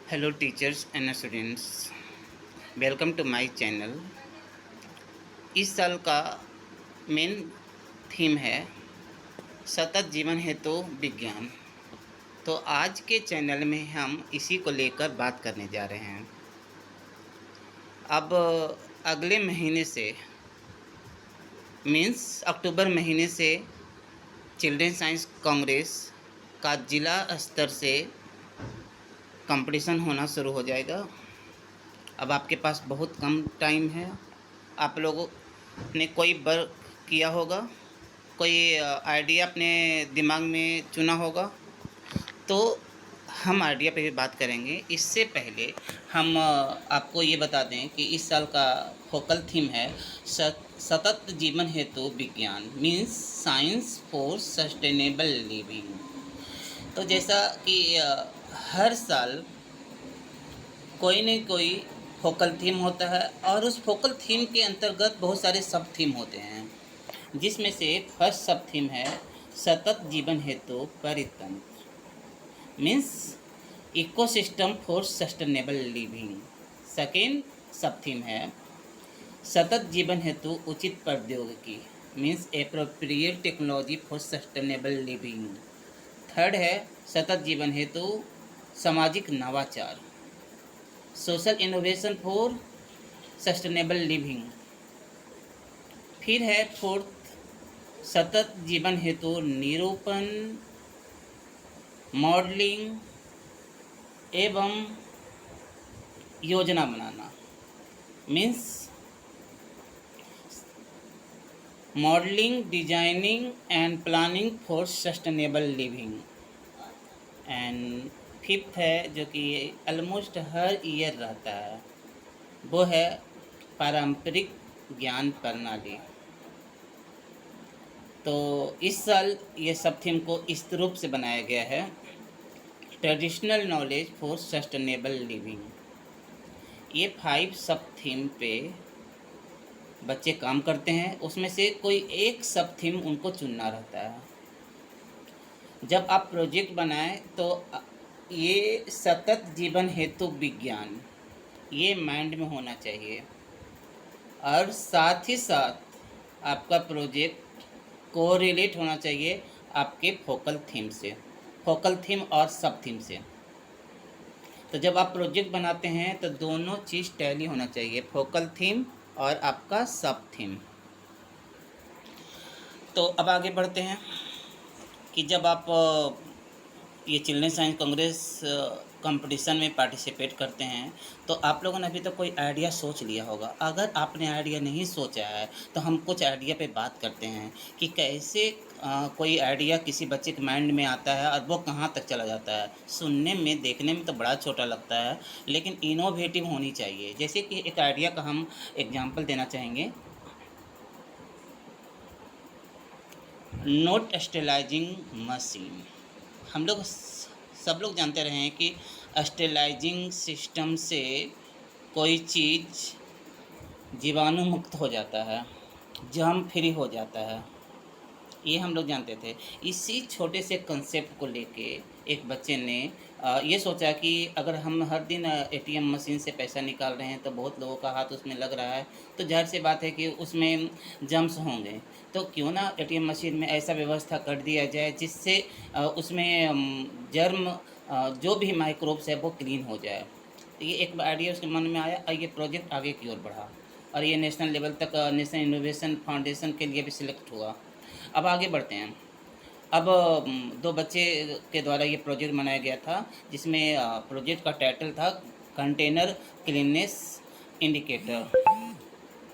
Hello teachers and students, welcome to my channel. इस साल का मेन थीम है सतत जीवन हेतु विज्ञान। तो आज के चैनल में हम इसी को लेकर बात करने जा रहे हैं। अब अगले महीने से मीन्स अक्टूबर महीने से चिल्ड्रन साइंस कांग्रेस का ज़िला स्तर से कंपटीशन होना शुरू हो जाएगा। अब आपके पास बहुत कम टाइम है। आप लोगों ने कोई वर्क किया होगा, कोई आइडिया अपने दिमाग में चुना होगा, तो हम आइडिया पे भी बात करेंगे। इससे पहले हम आपको ये बता दें कि इस साल का फोकल थीम है सतत जीवन हेतु विज्ञान, means science for sustainable living. तो जैसा कि हर साल कोई न कोई फोकल थीम होता है और उस फोकल थीम के अंतर्गत बहुत सारे सब थीम होते हैं, जिसमें से फर्स्ट सब थीम है सतत जीवन हेतु परितंत्र, means ecosystem for sustainable living. Second sub theme है सतत जीवन हेतु उचित प्रौद्योगिकी, means appropriate technology for sustainable living. Third है सतत जीवन हेतु सामाजिक नवाचार, social innovation for sustainable living. फिर है फोर्थ सतत जीवन हेतु निरूपण, मॉडलिंग एवं योजना बनाना, means modelling, designing and planning for sustainable living. And fifth है जो कि ऑलमोस्ट हर ईयर रहता है, वो है पारंपरिक ज्ञान प्रणाली। तो इस साल ये सब थीम को इस रूप से बनाया गया है traditional knowledge for sustainable living. ये 5 सब थीम पे बच्चे काम करते हैं, उसमें से कोई एक सब थीम उनको चुनना रहता है। जब आप प्रोजेक्ट बनाएं तो ये सतत जीवन हेतु विज्ञान ये माइंड में होना चाहिए, और साथ ही साथ आपका प्रोजेक्ट कोरिलेट होना चाहिए आपके फोकल थीम से, फोकल थीम और सब थीम से। तो जब आप प्रोजेक्ट बनाते हैं तो दोनों चीज़ टैली होना चाहिए, फोकल थीम और आपका सब थीम। तो अब आगे बढ़ते हैं कि जब आप ये चिल्ड्रन साइंस कांग्रेस कंपटीशन में पार्टिसिपेट करते हैं तो आप लोगों ने अभी तक कोई आइडिया सोच लिया होगा। अगर आपने आइडिया नहीं सोचा है तो हम कुछ आइडिया पे बात करते हैं कि कैसे कोई आइडिया किसी बच्चे के माइंड में आता है और वो कहाँ तक चला जाता है। सुनने में देखने में तो बड़ा छोटा लगता है, लेकिन इनोवेटिव होनी चाहिए। जैसे कि एक आइडिया का हम एग्जाम्पल देना चाहेंगे, नोट स्टेलाइजिंग मशीन। हम लोग सब लोग जानते रहे हैं कि स्टेलाइजिंग सिस्टम से कोई चीज़ जीवाणु मुक्त हो जाता है, जर्म फ्री हो जाता है, ये हम लोग जानते थे। इसी छोटे से कंसेप्ट को लेके एक बच्चे ने ये सोचा कि अगर हम हर दिन एटीएम मशीन से पैसा निकाल रहे हैं तो बहुत लोगों का हाथ उसमें लग रहा है, तो जाहिर सी बात है कि उसमें जर्म्स होंगे। तो क्यों ना एटीएम मशीन में ऐसा व्यवस्था कर दिया जाए जिससे उसमें जर्म जो भी माइक्रोब्स है वो क्लीन हो जाए। तो ये एक आइडिया उसके मन में आया और ये प्रोजेक्ट आगे की ओर बढ़ा और ये नेशनल लेवल तक नेशनल इनोवेशन फाउंडेशन के लिए भी सिलेक्ट हुआ। अब आगे बढ़ते हैं। अब 2 बच्चे के द्वारा ये प्रोजेक्ट बनाया गया था, जिसमें प्रोजेक्ट का टाइटल था कंटेनर क्लीननेस इंडिकेटर।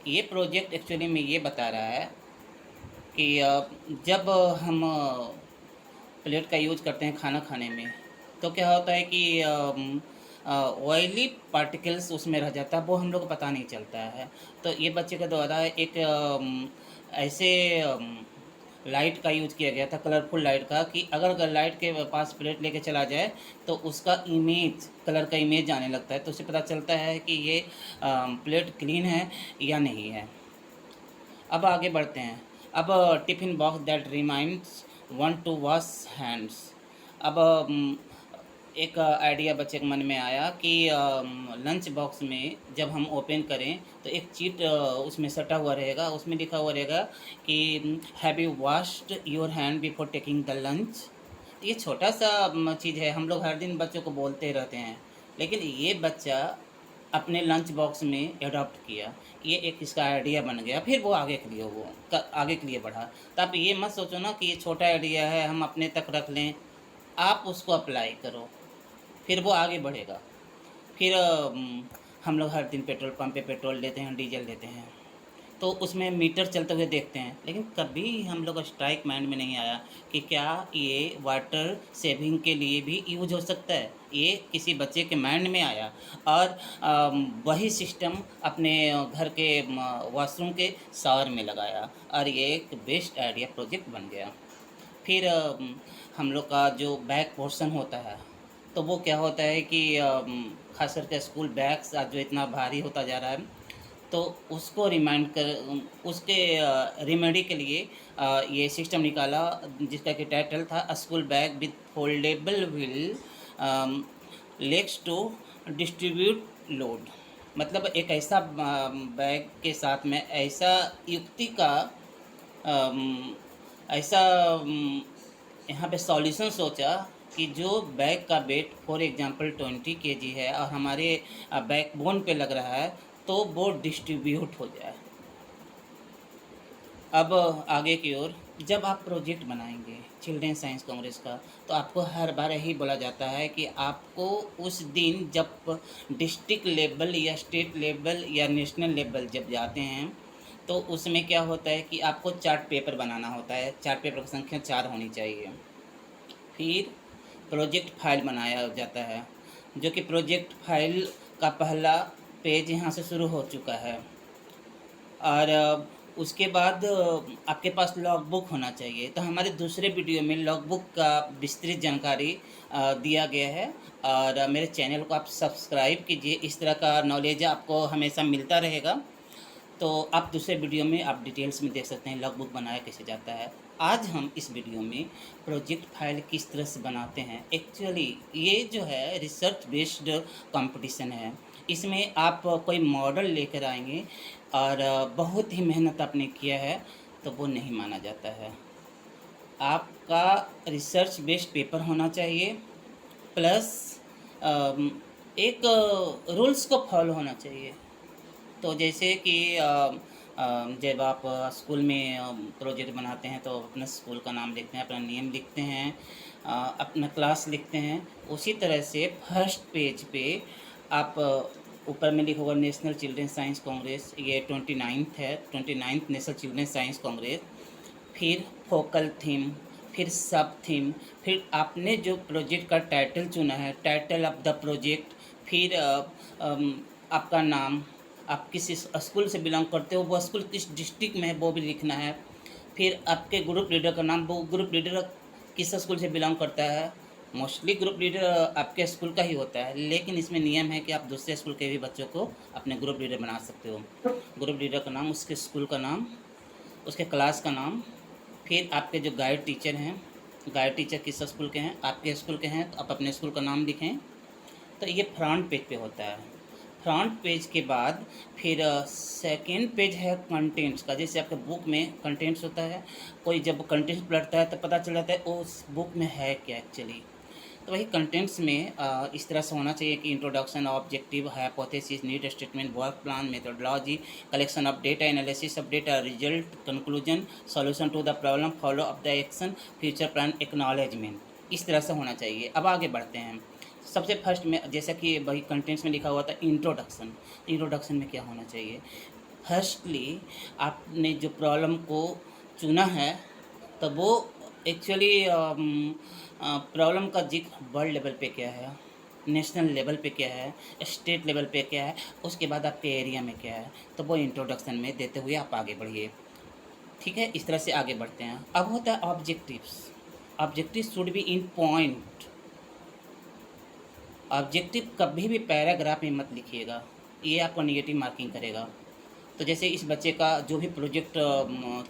ये प्रोजेक्ट एक्चुअली में ये बता रहा है कि जब हम प्लेट का यूज करते हैं खाना खाने में तो क्या होता है कि ऑयली पार्टिकल्स उसमें रह जाता है, वो हम लोग को पता नहीं चलता है। तो ये बच्चे के द्वारा एक ऐसे लाइट का यूज किया गया था, कलरफुल लाइट का, कि अगर लाइट के पास प्लेट लेके चला जाए तो उसका इमेज, कलर का इमेज आने लगता है, तो उससे पता चलता है कि ये प्लेट क्लीन है या नहीं है। अब आगे बढ़ते हैं। अब tiffin box that reminds one two wash hands. अब एक आइडिया बच्चे के मन में आया कि लंच बॉक्स में जब हम ओपन करें तो एक चीट उसमें सटा हुआ रहेगा, उसमें लिखा हुआ रहेगा कि have you washed your hand before taking the lunch. ये छोटा सा चीज़ है, हम लोग हर दिन बच्चों को बोलते रहते हैं, लेकिन ये बच्चा अपने लंच बॉक्स में एडॉप्ट किया, ये एक इसका आइडिया बन गया, फिर वो आगे के लिए बढ़ा। तो आप ये मत सोचो ना कि ये छोटा आइडिया है हम अपने तक रख लें, आप उसको अप्लाई करो, फिर वो आगे बढ़ेगा। फिर हम लोग हर दिन पेट्रोल पंप पे पेट्रोल लेते हैं, डीजल लेते हैं, तो उसमें मीटर चलते हुए देखते हैं, लेकिन कभी हम लोग स्ट्राइक माइंड में नहीं आया कि क्या ये वाटर सेविंग के लिए भी यूज हो सकता है। ये किसी बच्चे के माइंड में आया और वही सिस्टम अपने घर के वॉशरूम के शावर में लगाया और ये एक बेस्ट आइडिया प्रोजेक्ट बन गया। फिर हम लोग का जो बैक पोर्शन होता है, तो वो क्या होता है कि ख़ास करके स्कूल बैग्स आज जो इतना भारी होता जा रहा है, तो उसको रिमाइंड कर उसके रेमेडी के लिए ये सिस्टम निकाला जिसका कि टाइटल था school bag with foldable wheel legs to distribute load. मतलब एक ऐसा बैग के साथ में ऐसा युक्ति का अम, ऐसा यहाँ पे सॉल्यूशन सोचा कि जो बैग का वेट फॉर एग्जांपल 20 केजी है और हमारे बैकबोन पे लग रहा है, तो वो डिस्ट्रीब्यूट हो जाए। अब आगे की ओर, जब आप प्रोजेक्ट बनाएंगे चिल्ड्रेन साइंस कांग्रेस का, तो आपको हर बार यही बोला जाता है कि आपको उस दिन जब डिस्ट्रिक्ट लेवल या स्टेट लेवल या नेशनल लेवल जब जाते हैं, तो उसमें क्या होता है कि आपको चार्ट पेपर बनाना होता है, चार्ट पेपर की संख्या 4 होनी चाहिए। फिर प्रोजेक्ट फाइल बनाया जाता है, जो कि प्रोजेक्ट फाइल का पहला पेज यहाँ से शुरू हो चुका है। और उसके बाद आपके पास लॉग बुक होना चाहिए। तो हमारे दूसरे वीडियो में लॉग बुक का विस्तृत जानकारी दिया गया है, और मेरे चैनल को आप सब्सक्राइब कीजिए, इस तरह का नॉलेज आपको हमेशा मिलता रहेगा। तो आप दूसरे वीडियो में आप डिटेल्स में देख सकते हैं लॉग बुक बनाया कैसे जाता है। आज हम इस वीडियो में प्रोजेक्ट फाइल किस तरह से बनाते हैं। एक्चुअली ये जो है रिसर्च बेस्ड कंपटीशन है, इसमें आप कोई मॉडल लेकर आएंगे और बहुत ही मेहनत आपने किया है तो वो नहीं माना जाता है। आपका रिसर्च बेस्ड पेपर होना चाहिए, प्लस एक रूल्स को फॉलो होना चाहिए। तो जैसे कि जब आप स्कूल में प्रोजेक्ट बनाते हैं तो अपना स्कूल का नाम लिखते हैं, अपना नेम लिखते हैं, अपना क्लास लिखते हैं। उसी तरह से फर्स्ट पेज पे आप ऊपर में लिखा होगा नेशनल चिल्ड्रन साइंस कांग्रेस, ये 29th है, 29th national children science Congress. फिर फोकल थीम, फिर सब थीम, फिर आपने जो प्रोजेक्ट का टाइटल चुना है, टाइटल ऑफ द प्रोजेक्ट, फिर आपका नाम, आप किस स्कूल से बिलोंग करते हो, वो स्कूल किस डिस्ट्रिक्ट में है वो भी लिखना है। फिर आपके ग्रुप लीडर का नाम, वो ग्रुप लीडर किस स्कूल से बिलोंग करता है। मोस्टली ग्रुप लीडर आपके स्कूल का ही होता है, लेकिन इसमें नियम है कि आप दूसरे स्कूल के भी बच्चों को अपने ग्रुप लीडर बना सकते हो। ग्रुप लीडर का नाम, उसके स्कूल का नाम, उसके क्लास का नाम, फिर आपके जो गाइड टीचर हैं, गाइड टीचर किस स्कूल के हैं, आपके स्कूल के हैं तो आप अपने स्कूल का नाम लिखें। तो ये फ्रंट पेज पे होता है। फ्रंट पेज के बाद फिर सेकेंड पेज है कंटेंट्स का। जैसे आपके बुक में कंटेंट्स होता है, कोई जब कंटेंट्स पढ़ता है तो पता चल जाता है उस बुक में है क्या एक्चुअली। तो वही कंटेंट्स में इस तरह से होना चाहिए कि introduction, objective, hypothesis, need statement, work plan, methodology, collection of data, analysis of data, result, conclusion, solution to the problem, follow up the action, future plan, acknowledgement. इस तरह से होना चाहिए। अब आगे बढ़ते हैं। सबसे फर्स्ट में जैसा कि वही कंटेंट्स में लिखा हुआ था इंट्रोडक्शन। इंट्रोडक्शन में क्या होना चाहिए, फर्स्टली आपने जो प्रॉब्लम को चुना है तो वो एक्चुअली प्रॉब्लम का जिक्र वर्ल्ड लेवल पे क्या है, नेशनल लेवल पे क्या है, स्टेट लेवल पे क्या है, उसके बाद आपके एरिया में क्या है, तो वो इंट्रोडक्शन में देते हुए आप आगे बढ़िए। ठीक है, इस तरह से आगे बढ़ते हैं। अब होता है objectives. Objective should be in point. Objective कभी भी पैराग्राफ में मत लिखिएगा, ये आपको नेगेटिव मार्किंग करेगा। तो जैसे इस बच्चे का जो भी प्रोजेक्ट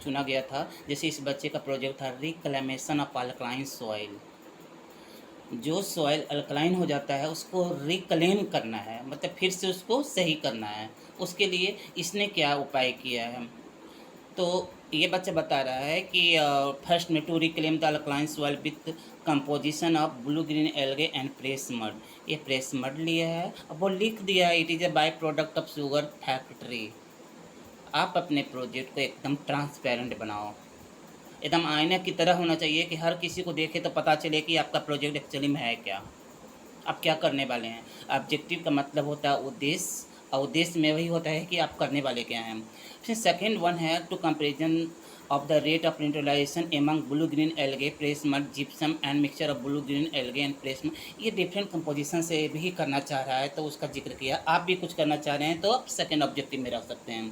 चुना गया था, जैसे इस बच्चे का प्रोजेक्ट था रिक्लेमेशन ऑफ अल्कलाइन सॉइल। जो सॉइल अल्कलाइन हो जाता है उसको रिक्लेम करना है, मतलब फिर से उसको सही करना है। उसके लिए इसने क्या उपाय किया है, तो ये बच्चा बता रहा है कि फर्स्ट में to reclaim the alkaline soil with composition of blue green algae and press mud. ये प्रेस मड लिया है, अब वो लिख दिया है it is a by product of sugar factory. आप अपने प्रोजेक्ट को एकदम ट्रांसपेरेंट बनाओ, एकदम आईने की तरह होना चाहिए कि हर किसी को देखे तो पता चले कि आपका प्रोजेक्ट एक्चुअली में है क्या, आप क्या करने वाले हैं। ऑब्जेक्टिव का मतलब होता है उद्देश्य, और उद्देश्य में वही होता है कि आप करने वाले क्या हैं। फिर सेकेंड वन है to comparison of the rate of neutralisation among blue green algae press mud gypsum and mixture of blue green algae and press mud. ये डिफरेंट कंपोजिशन से भी करना चाह रहा है तो उसका जिक्र किया। आप भी कुछ करना चाह रहे हैं तो आप सेकेंड ऑब्जेक्टिव में रख सकते हैं।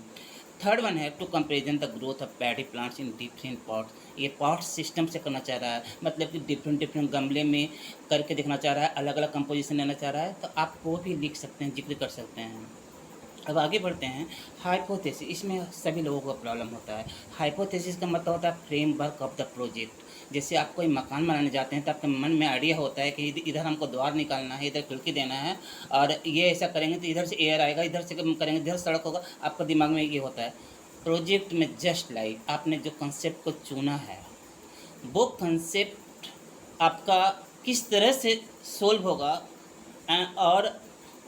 थर्ड वन है to comparison the growth of paddy plants in different pots. ये पॉट सिस्टम से करना चाह रहा है, मतलब कि डिफरेंट डिफरेंट गमले में करके देखना चाह रहा है, अलग अलग कंपोजिशन लेना चाह रहा है, तो आप वो भी लिख सकते हैं, जिक्र कर सकते हैं। अब आगे बढ़ते हैं। हाइपोथेसिस, इसमें सभी लोगों को प्रॉब्लम होता है। हाइपोथेसिस का मतलब होता है फ्रेमवर्क ऑफ द प्रोजेक्ट। जैसे आप कोई मकान बनाने जाते हैं तो आपके मन में आइडिया होता है कि इधर हमको द्वार निकालना है, इधर खिड़की देना है, और ये ऐसा करेंगे तो इधर से एयर आएगा, इधर से करेंगे इधर सड़क होगा, आपका दिमाग में ये होता है। प्रोजेक्ट में जस्ट लाइक आपने जो कंसेप्ट को चुना है, वो कंसेप्ट आपका किस तरह से सोल्व होगा और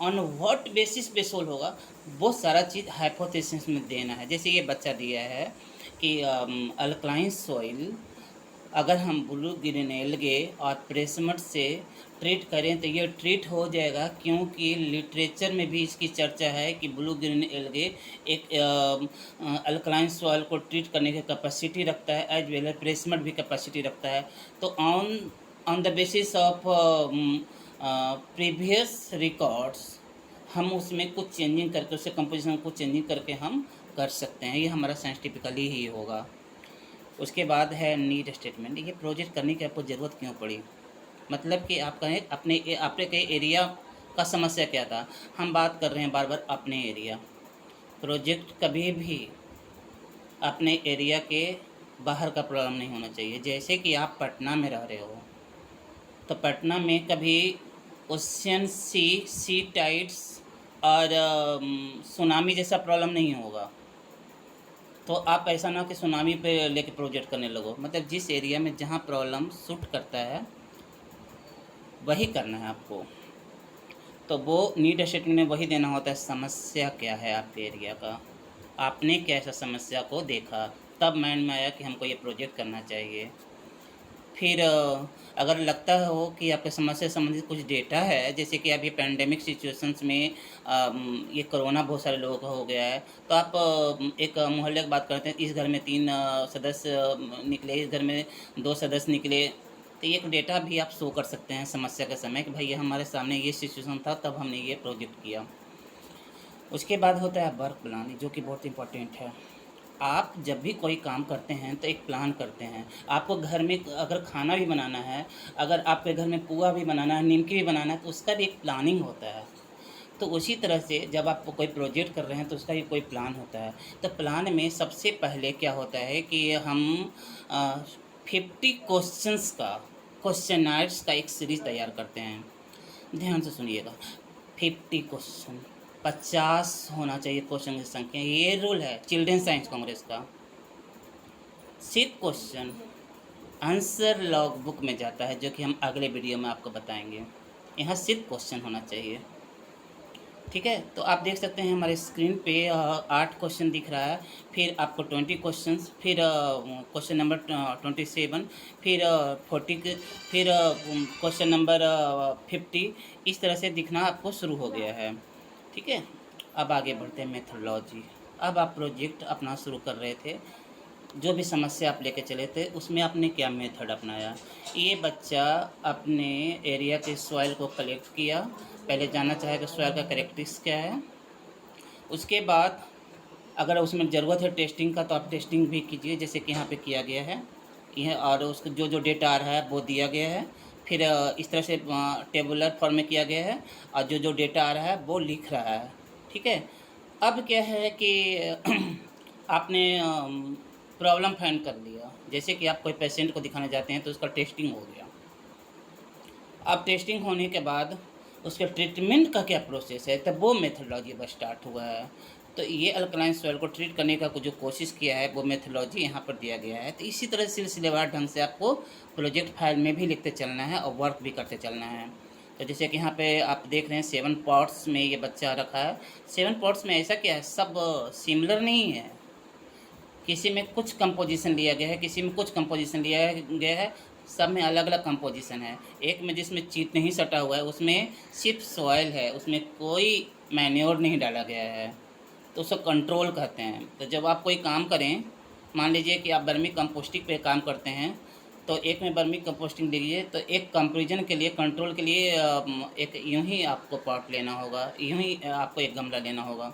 ऑन व्हाट बेसिस पे सोल्व होगा, वो सारा चीज़ हाइपोथेसिस में देना है। जैसे ये बच्चा दिया है कि अल्कलाइन सॉइल अगर हम ब्लू ग्रीन एल्गे और प्रेसमट से ट्रीट करें तो ये ट्रीट हो जाएगा, क्योंकि लिटरेचर में भी इसकी चर्चा है कि ब्लू ग्रीन एल्गे एक अल्कलाइन सॉइल को ट्रीट करने की कैपेसिटी रखता है, एज वेल एज प्रेसमट भी कैपेसिटी रखता है। तो on on the basis of previous records हम उसमें कुछ चेंजिंग करके, उससे कंपोजिशन को चेंजिंग करके हम कर सकते हैं। ये हमारा साइंटिफिकली ही होगा। उसके बाद है नीड स्टेटमेंट। ये प्रोजेक्ट करने की आपको ज़रूरत क्यों पड़ी, मतलब कि आप कहें अपने के एरिया का समस्या क्या था। हम बात कर रहे हैं बार बार अपने एरिया। प्रोजेक्ट कभी भी अपने एरिया के बाहर का प्रॉब्लम नहीं होना चाहिए। जैसे कि आप पटना में रह रहे हो, तो पटना में कभी ओशियन सी टाइड्स और सुनामी जैसा प्रॉब्लम नहीं होगा। तो आप ऐसा ना कि सुनामी पे लेके प्रोजेक्ट करने लगो, मतलब जिस एरिया में जहाँ प्रॉब्लम सूट करता है वही करना है आपको। तो वो नीड स्टेटमेंट में वही देना होता है, समस्या क्या है आपके एरिया का, आपने कैसा समस्या को देखा, तब माइंड में आया कि हमको ये प्रोजेक्ट करना चाहिए। फिर अगर लगता हो कि आपके समस्या से संबंधित कुछ डेटा है, जैसे कि अभी पैंडेमिक सिचुएशंस में ये कोरोना बहुत सारे लोगों का हो गया है, तो आप एक मोहल्ले की बात करते हैं, इस घर में 3 सदस्य निकले, इस घर में 2 सदस्य निकले, तो एक डेटा भी आप शो कर सकते हैं समस्या के समय कि भाई ये हमारे सामने ये सिचुएशन था, तब हमने ये प्रोजेक्ट किया। उसके बाद होता है वर्क प्लान, जो कि बहुत इम्पोर्टेंट है। आप जब भी कोई काम करते हैं तो एक प्लान करते हैं। आपको घर में अगर खाना भी बनाना है, अगर आपके घर में पुआ भी बनाना है, निमकी भी बनाना है, तो उसका भी एक प्लानिंग होता है। तो उसी तरह से जब आप कोई प्रोजेक्ट कर रहे हैं तो उसका भी कोई प्लान होता है। तो प्लान में सबसे पहले क्या होता है कि हम 50 क्वेश्चंस का, क्वेश्चनायर्स का एक सीरीज़ तैयार करते हैं। ध्यान से सुनिएगा, 50 क्वेश्चन, 50 होना चाहिए क्वेश्चन की संख्या, ये रूल है चिल्ड्रन साइंस कांग्रेस का। सिर्फ क्वेश्चन आंसर लॉग बुक में जाता है, जो कि हम अगले वीडियो में आपको बताएंगे। यहाँ सिर्फ क्वेश्चन होना चाहिए, ठीक है। तो आप देख सकते हैं हमारे स्क्रीन पे 8 क्वेश्चन दिख रहा है, फिर आपको 20 क्वेश्चन, फिर क्वेश्चन नंबर 27, फिर 40, फिर क्वेश्चन नंबर 50, इस तरह से दिखना आपको शुरू हो गया है, ठीक है। अब आगे बढ़ते हैं मेथोडोलॉजी। अब आप प्रोजेक्ट अपना शुरू कर रहे थे, जो भी समस्या आप लेके चले थे उसमें आपने क्या मेथड अपनाया। ये बच्चा अपने एरिया के सॉइल को कलेक्ट किया, पहले जानना चाहेगा सॉइल का कैरेक्टरिस्टिक्स क्या है। उसके बाद अगर उसमें ज़रूरत है टेस्टिंग का तो आप टेस्टिंग भी कीजिए, जैसे कि यहाँ पे किया गया है यह, और उसको जो जो डेटा आ रहा है वो दिया गया है। फिर इस तरह से टेबुलर फॉर्म में किया गया है, और जो जो डेटा आ रहा है वो लिख रहा है, ठीक है। अब क्या है कि आपने प्रॉब्लम फाइंड कर लिया, जैसे कि आप कोई पेशेंट को दिखाने जाते हैं तो उसका टेस्टिंग हो गया। अब टेस्टिंग होने के बाद उसके ट्रीटमेंट का क्या प्रोसेस है, तब वो मेथोडोलॉजी अब स्टार्ट हुआ है। तो ये अल्कलाइन सॉइल को ट्रीट करने का जो कोशिश किया है वो मेथोडोलॉजी यहाँ पर दिया गया है। तो इसी तरह सिलसिलेवार ढंग से आपको प्रोजेक्ट फाइल में भी लिखते चलना है और वर्क भी करते चलना है। तो जैसे कि यहाँ पे आप देख रहे हैं 7 पार्ट्स में ये बच्चा रखा है। 7 पार्ट्स में ऐसा क्या है, सब सिमिलर नहीं है, किसी में कुछ कंपोजिशन लिया गया है, किसी में कुछ कंपोजिशन लिया गया है, सब में अलग अलग कंपोजिशन है। एक में जिसमें चीट नहीं सटा हुआ है उसमें सिर्फ सॉइल है, उसमें कोई मैन्योर नहीं डाला गया है, तो उसको कंट्रोल कहते हैं। तो जब आप कोई काम करें, मान लीजिए कि आप वर्मी कंपोस्टिंग पे काम करते हैं, तो एक में वर्मी कंपोस्टिंग लीजिए, तो एक कंपेरिजन के लिए, कंट्रोल के लिए एक यूँ ही आपको पॉट लेना होगा, यूँ ही आपको एक गमला लेना होगा।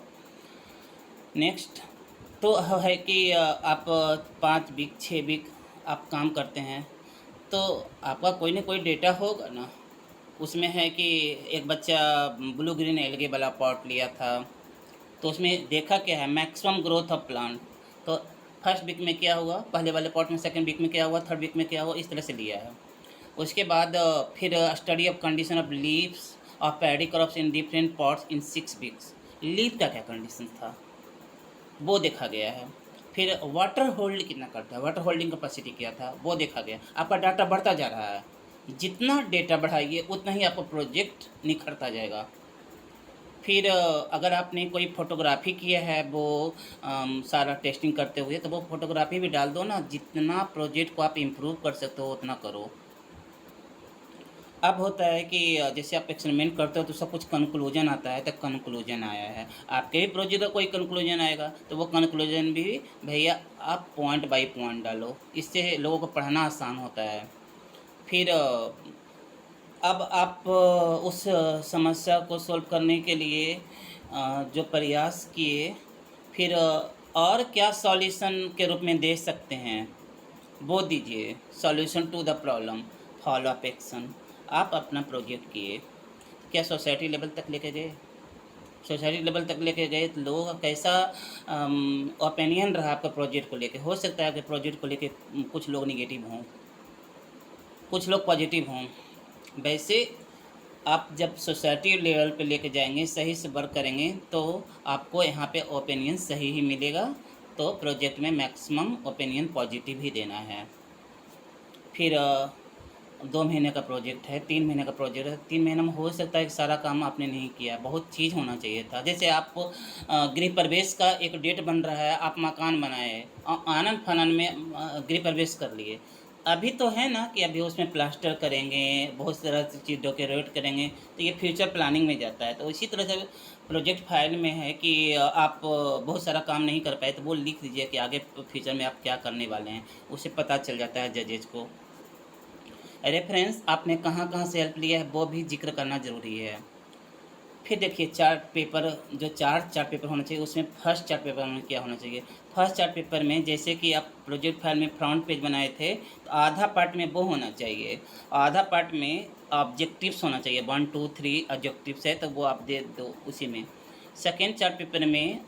नेक्स्ट तो है कि आप 5 वीक 6 वीक आप काम करते हैं, तो आपका कोई ना कोई डेटा होगा ना। उसमें है कि एक बच्चा ब्लू ग्रीन एल्गे वाला पॉट लिया था, तो उसमें देखा क्या है, मैक्सिमम ग्रोथ ऑफ प्लांट। तो फर्स्ट वीक में क्या हुआ पहले वाले पॉट में, सेकंड वीक में क्या हुआ, थर्ड वीक में क्या हुआ, इस तरह से लिया है। उसके बाद फिर study of condition of leaves of paddy crops in different pots in 6 weeks. Leave का क्या कंडीशन था वो देखा गया है। फिर वाटर होल्ड कितना करता है, वाटर होल्डिंग कैपेसिटी क्या था वो देखा गया। आपका डाटा बढ़ता जा रहा है, जितना डेटा बढ़ाइए उतना ही आपका प्रोजेक्ट निखरता जाएगा। फिर अगर आपने कोई फ़ोटोग्राफी किया है वो सारा टेस्टिंग करते हुए, तो वो फ़ोटोग्राफी भी डाल दो ना। जितना प्रोजेक्ट को आप इम्प्रूव कर सकते हो उतना करो। अब होता है कि जैसे आप एक्सपेरिमेंट करते हो तो सब कुछ कंक्लूजन आता है, तो कंक्लूजन आया है, आपके भी प्रोजेक्ट का कोई कंक्लूजन आएगा, तो वो कंक्लूजन भी भैया आप पॉइंट बाय पॉइंट डालो, इससे लोगों को पढ़ना आसान होता है। फिर अब आप उस समस्या को सॉल्व करने के लिए जो प्रयास किए, फिर और क्या सॉल्यूशन के रूप में दे सकते हैं वो दीजिए। Solution to the problem, follow up action. आप अपना प्रोजेक्ट किए, क्या सोसाइटी लेवल तक लेके गए, सोसाइटी लेवल तक लेके गए तो लोगों का कैसा ओपिनियन रहा आपका प्रोजेक्ट को लेके। हो सकता है कि प्रोजेक्ट को लेके कुछ लोग निगेटिव हों, कुछ लोग पॉजिटिव हों। वैसे आप जब सोसाइटी लेवल पे लेके जाएंगे, सही से वर्क करेंगे, तो आपको यहाँ पे ओपिनियन सही ही मिलेगा। तो प्रोजेक्ट में मैक्सिमम ओपिनियन पॉजिटिव ही देना है। फिर 2 महीने का प्रोजेक्ट है, 3 महीने का प्रोजेक्ट है, 3 महीने में हो सकता है कि सारा काम आपने नहीं किया, बहुत चीज़ होना चाहिए था। जैसे आपको गृह प्रवेश का एक डेट बन रहा है, आप मकान बनाए, आनन फानन में गृह प्रवेश कर लिए। अभी तो है ना कि अभी उसमें प्लास्टर करेंगे, बहुत सारा चीज़ डेकोरेट करेंगे, तो ये फ्यूचर प्लानिंग में जाता है। तो इसी तरह से प्रोजेक्ट फाइल में है कि आप बहुत सारा काम नहीं कर पाए तो वो लिख दीजिए कि आगे फ्यूचर में आप क्या करने वाले हैं, उससे पता चल जाता है जजेज को। रेफरेंस आपने कहाँ कहाँ से हेल्प लिया है वो भी जिक्र करना ज़रूरी है। फिर देखिए चार्ट पेपर, जो चार्ट पेपर होना चाहिए, उसमें फर्स्ट चार्ट पेपर में क्या होना चाहिए। फर्स्ट चार्ट पेपर में जैसे कि आप प्रोजेक्ट फाइल में फ्रंट पेज बनाए थे, तो आधा पार्ट में वो होना चाहिए, आधा पार्ट में ऑब्जेक्टिव्स होना चाहिए, 1 2 3 ऑब्जेक्टिव्स है तो वो आप दे दो उसी में। सेकेंड चार्ट पेपर में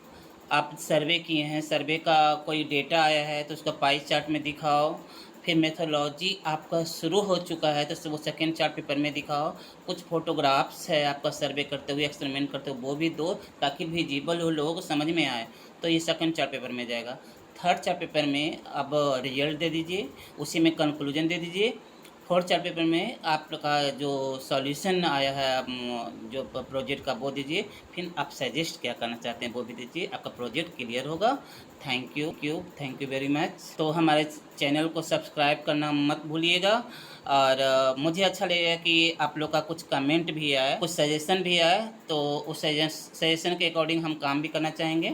आप सर्वे किए हैं, सर्वे का कोई डेटा आया है तो उसका पाई चार्ट में दिखाओ। फिर मेथोडोलॉजी आपका शुरू हो चुका है तो वो सेकेंड चार्ट पेपर में दिखाओ। कुछ फोटोग्राफ्स है आपका सर्वे करते हुए, एक्सपेरिमेंट करते हुए, वो भी दो ताकि विजिबल हो, लोगों को समझ में आए, तो ये सेकेंड चार्ट पेपर में जाएगा। थर्ड चार्ट पेपर में अब रिजल्ट दे दीजिए, उसी में कंक्लूजन दे दीजिए। फोर्थ चार्ट पेपर में आपका जो सॉल्यूशन आया है जो प्रोजेक्ट का वो दीजिए। फिर आप सजेस्ट क्या करना चाहते हैं वो भी दीजिए, आपका प्रोजेक्ट क्लियर होगा। Thank you very much. तो हमारे चैनल को सब्सक्राइब करना मत भूलिएगा। और मुझे अच्छा लगेगा कि आप लोग का कुछ कमेंट भी आए, कुछ सजेशन भी आए, तो उस सजेशन के अकॉर्डिंग हम काम भी करना चाहेंगे।